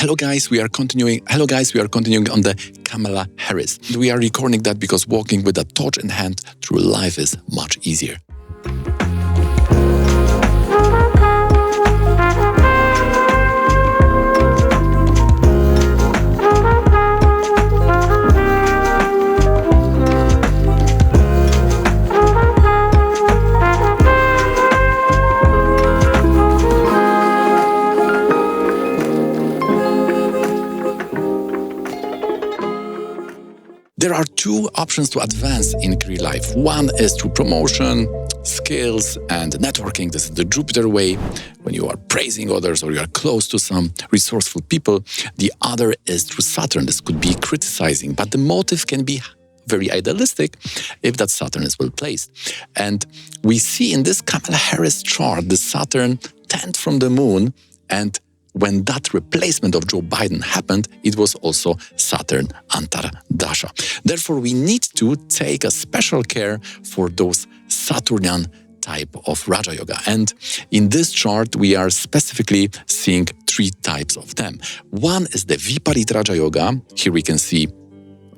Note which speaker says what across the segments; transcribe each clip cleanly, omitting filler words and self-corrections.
Speaker 1: Hello guys, we are continuing on the Kamala Harris. We are recording that because walking with a torch in hand through life is much easier. There are two options to advance in career life. One is through promotion, skills, and networking. This is the Jupiter way, when you are praising others or you are close to some resourceful people. The other is through Saturn. This could be criticizing, but the motive can be very idealistic if that Saturn is well placed. And we see in this Kamala Harris chart, the Saturn 10th from the moon, and when that replacement of Joe Biden happened, it was also Saturn Antar Dasha. Therefore, we need to take a special care for those Saturnian type of Raja Yoga. And in this chart, we are specifically seeing three types of them. One is the Viparit Raja Yoga. Here we can see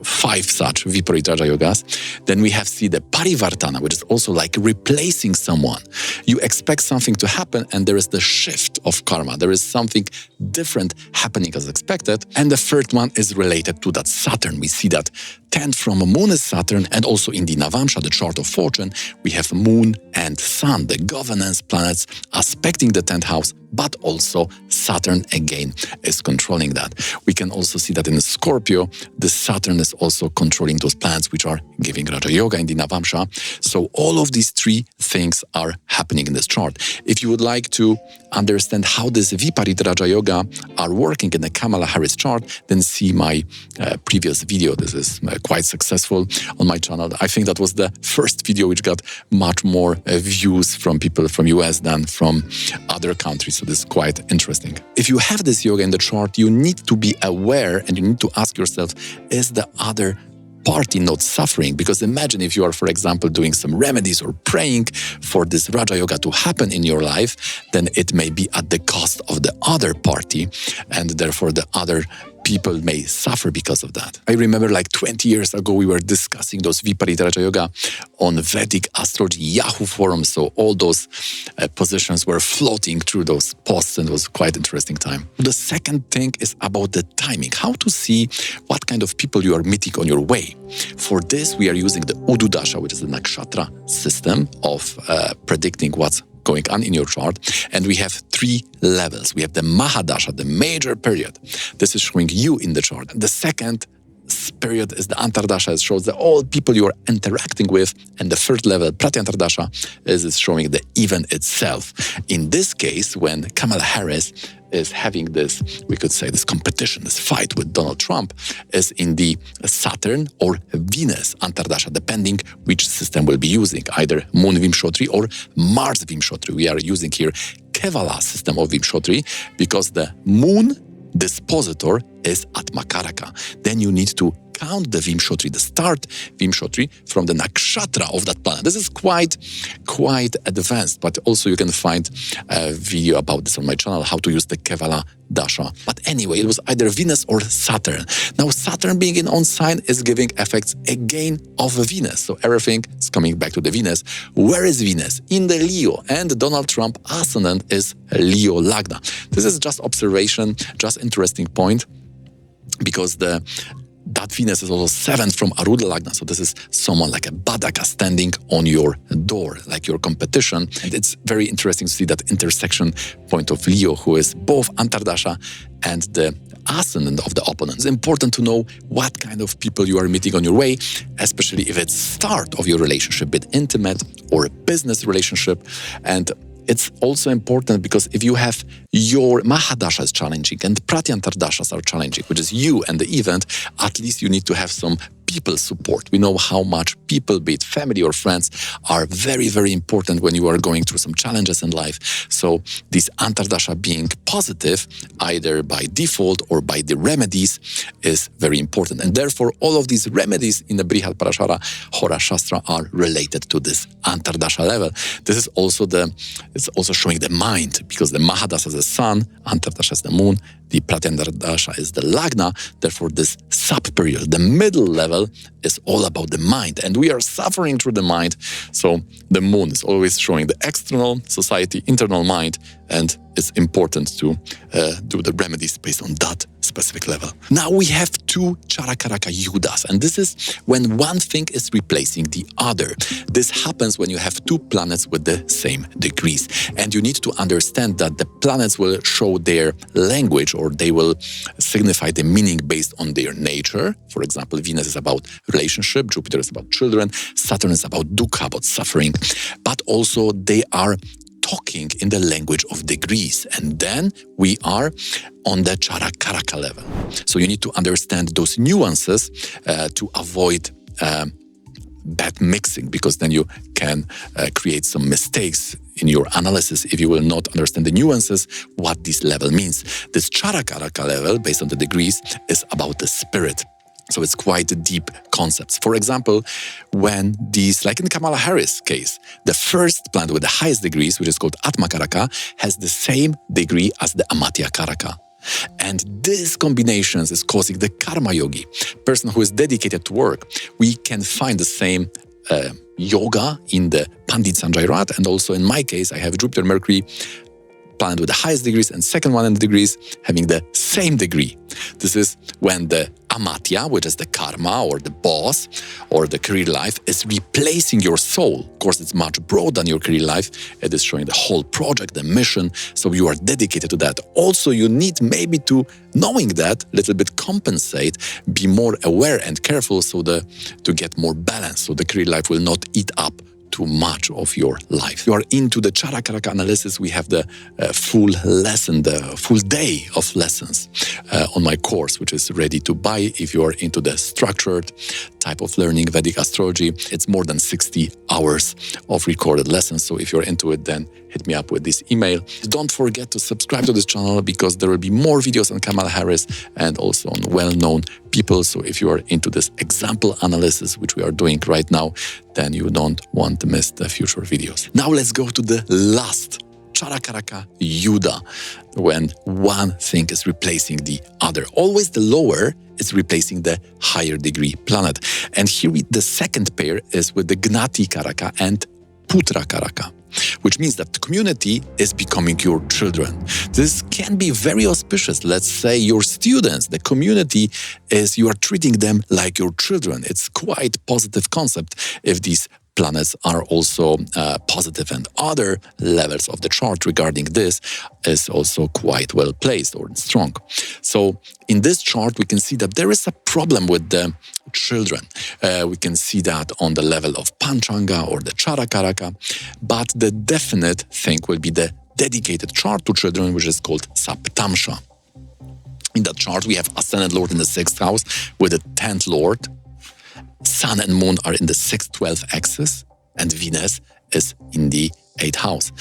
Speaker 1: 5 such Viparit Raja Yogas. Then we have the Parivartana, which is also like replacing someone. You expect something to happen and there is the shift of karma. There is something different happening as expected. And the third one is related to that Saturn. We see that 10th from a moon is Saturn, and also in the Navamsha, the chart of fortune, we have moon and sun, the governance planets aspecting the 10th house, but also Saturn again is controlling that. We can also see that in Scorpio, the Saturn is also controlling those planets which are giving Raja Yoga in the Navamsha. So all of these three things are happening in this chart. If you would like to understand how this Viparit Raja Yoga are working in the Kamala Harris chart, then see my previous video. This is quite successful on my channel. I think that was the first video which got much more views from people from US than from other countries. So this is quite interesting. If you have this yoga in the chart, you need to be aware and you need to ask yourself, is the other party not suffering? Because imagine if you are, for example, doing some remedies or praying for this Raja Yoga to happen in your life, then it may be at the cost of the other party, and therefore the other people may suffer because of that. I remember like 20 years ago, we were discussing those Viparit Raja Yoga on Vedic Astrology Yahoo forums. So all those positions were floating through those posts, and it was quite interesting time. The second thing is about the timing, how to see what kind of people you are meeting on your way. For this, we are using the Udu Dasha, which is the nakshatra system of predicting what's going on in your chart. And we have 3 levels. We have the Mahadasha, the major period. This is showing you in the chart. The second period is the Antardasha. It shows the all people you are interacting with. And the third level, Pratyantardasha, is showing the event itself. In this case, when Kamala Harris is having this, we could say this competition, this fight with Donald Trump, is in the Saturn or Venus Antardasha, depending which system we'll be using, either Moon Vimshotri or Mars Vimshotri. We are using here Kevala system of Vimshotri because the Moon dispositor is at Karaka. Then you need to count the Vimshotri, the start Vimshotri from the nakshatra of that planet. This is quite advanced, but also you can find a video about this on my channel, how to use the Kevala Dasha. But anyway, it was either Venus or Saturn. Now Saturn being in own sign is giving effects again of Venus. So everything is coming back to the Venus. Where is Venus? In the Leo, and Donald Trump ascendant is Leo Lagna. This is just observation, just interesting point, because that Venus is also 7th from Arudha Lagna. So this is someone like a Badaka standing on your door, like your competition. And it's very interesting to see that intersection point of Leo, who is both Antardasha and the ascendant of the opponent. It's important to know what kind of people you are meeting on your way, especially if it's start of your relationship, be it intimate or a business relationship. And it's also important because if you have your Mahadasha is challenging and Pratyantardashas are challenging, which is you and the event, at least you need to have some people support. We know how much people, be it family or friends, are very, very important when you are going through some challenges in life. So this Antardasha being positive, either by default or by the remedies, is very important. And therefore, all of these remedies in the Brihad Parashara Hora Shastra are related to this Antardasha level. This is also it's also showing the mind, because the Mahadasha is the sun, Antardasha is the moon, The Planetary Dasha is the Lagna. Therefore, this sub-period, the middle level, is all about the mind. And we are suffering through the mind. So the moon is always showing the external society, internal mind, and it's important to do the remedies based on that specific level. Now we have two Charaka yudas, and this is when one thing is replacing the other. This happens when you have two planets with the same degrees, and you need to understand that the planets will show their language, or they will signify the meaning based on their nature. For example, Venus is about relationship, Jupiter is about children, Saturn is about dukkha, about suffering, but also they are talking in the language of degrees. And then we are on the Charaka level. So you need to understand those nuances to avoid bad mixing, because then you can create some mistakes in your analysis if you will not understand the nuances, what this level means. This Charaka level, based on the degrees, is about the spirit. So it's quite a deep concept. For example, when these, like in Kamala Harris case, the first planet with the highest degrees, which is called Atma Karaka, has the same degree as the Amatya Karaka. And this combinations is causing the karma yogi, person who is dedicated to work. We can find the same yoga in the Pandit Sanjay Rath, and also in my case, I have Jupiter, Mercury, planet with the highest degrees, and second one in the degrees having the same degree. This is when the Amatya, which is the karma or the boss or the career life, is replacing your soul. Of course, it's much broader than your career life. It is showing the whole project, the mission, so you are dedicated to that. Also, you need maybe to, knowing that, a little bit compensate, be more aware and careful so to get more balance, so the career life will not eat up too much of your life. If you are into the Charaka analysis, we have the full lesson, the full day of lessons on my course, which is ready to buy if you are into the structured type of learning, Vedic astrology. It's more than 60 hours of recorded lessons. So if you're into it, then hit me up with this email. Don't forget to subscribe to this channel, because there will be more videos on Kamala Harris and also on well-known people. So if you are into this example analysis, which we are doing right now, then you don't want to miss the future videos. Now let's go to the last Charaka Yuda, when one thing is replacing the other. Always the lower is replacing the higher degree planet. And here the second pair is with the Gnati Karaka and Putra Karaka, which means that the community is becoming your children. This can be very auspicious. Let's say your students, the community is, you are treating them like your children. It's quite positive concept if these planets are also positive, and other levels of the chart regarding this is also quite well placed or strong. So in this chart, we can see that there is a problem with the children. We can see that on the level of Panchanga or the Charaka, but the definite thing will be the dedicated chart to children, which is called Saptamsha. In that chart, we have Ascendant Lord in the 6th house with the 10th Lord. Sun and Moon are in the 6th, 12th axis, and Venus is in the 8th house.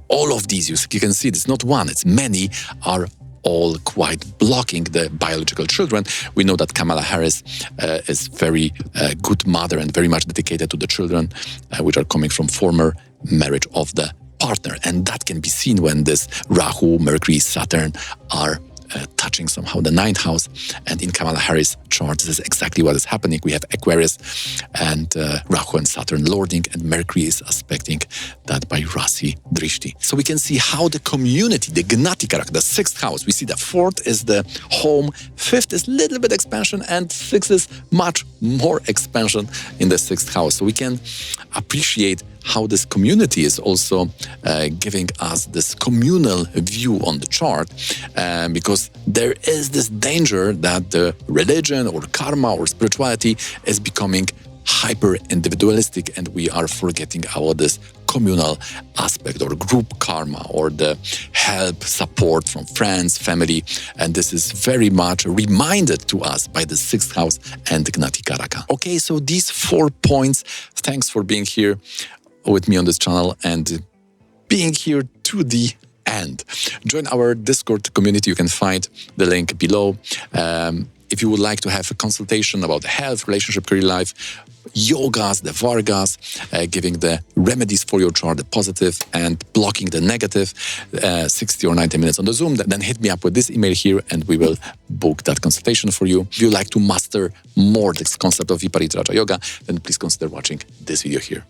Speaker 1: All of these, you can see, it's not one, it's many, are all quite blocking the biological children. We know that Kamala Harris is very good mother and very much dedicated to the children, which are coming from former marriage of the partner. And that can be seen when this Rahu, Mercury, Saturn are touching somehow the 9th house. And in Kamala Harris' chart, this is exactly what is happening. We have Aquarius and Rahu and Saturn lording, and Mercury is aspecting that by Rasi Drishti. So we can see how the community, the Gnati Karaka, the 6th house, we see that 4th is the home, 5th is little bit expansion, and 6th is much more expansion in the 6th house. So we can appreciate how this community is also giving us this communal view on the chart, because there is this danger that the religion or karma or spirituality is becoming hyper-individualistic, and we are forgetting about this communal aspect or group karma or the help, support from friends, family, and this is very much reminded to us by the 6th house and Gnati Karaka. Okay, so these 4 points. Thanks for being here with me on this channel and being here to the end. Join our Discord community. You can find the link below. if you would like to have a consultation about health, relationship, career life, yogas, the Vargas, giving the remedies for your chart, the positive, and blocking the negative, 60 or 90 minutes on the Zoom, then hit me up with this email here and we will book that consultation for you. If you like to master more this concept of Viparita Raja Yoga, then please consider watching this video here.